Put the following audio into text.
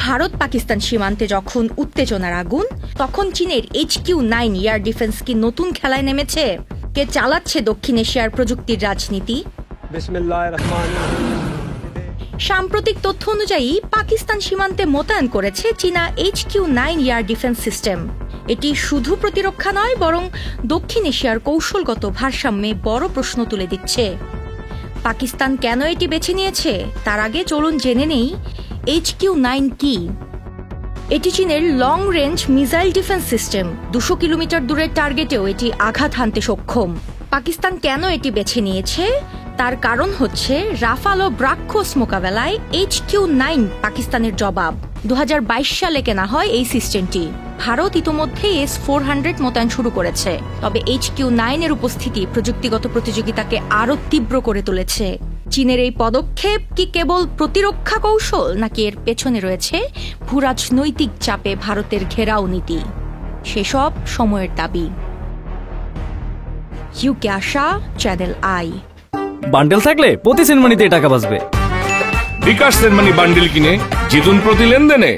ভারত পাকিস্তান সীমান্তে যখন উত্তেজনার আগুন, তখন চীনের HQ-9 এয়ার ডিফেন্স কি নতুন খেলায় নেমেছে? কে চালাচ্ছে দক্ষিণ এশিয়ার প্রযুক্তির রাজনীতি? সাম্প্রতিক তথ্য অনুযায়ী পাকিস্তান সীমান্তে মোতায়েন করেছে চীনা HQ-9 এয়ার ডিফেন্স সিস্টেম। এটি শুধু প্রতিরক্ষা নয়, বরং দক্ষিণ এশিয়ার কৌশলগত ভারসাম্যে বড় প্রশ্ন তুলে দিচ্ছে। পাকিস্তান কেন এটি বেছে নিয়েছে তার আগে চলুন জেনে নেই HQ-9 কি। এটি চীনের long range missile defence system. 200 kilometre দূরের টার্গেটেও এটি আঘাত হানতে সক্ষম। পাকিস্তান কেন এটি বেছে নিয়েছে তার কারণ হচ্ছে রাফাল ও ব্রাক্ষস মোকাবেলায় HQ-9 পাকিস্তানের জবাব। 2022 সালে কেনা হয় এই সিস্টেমটি। ভারত ইতোমধ্যে S-400 মোতায়েন শুরু করেছে, তবে HQ-9 এর উপস্থিতি প্রযুক্তিগত প্রতিযোগিতাকে আরও তীব্র করে তুলেছে। চীনের এই পদক্ষেপ কি কেবল প্রতিরক্ষা কৌশল, নাকি এর পেছনে রয়েছে ভূরাজনৈতিক চাপে ভারতের ঘেরাও নীতি? সেসব সময়ের দাবি। UK Asha, channel I. Bundle থাকলে প্রতি সেনমানিতে টাকা বাঁচবে। বিকাশ সেনমানি বান্ডেল কিনে জিতুন প্রতি লেনদেনে।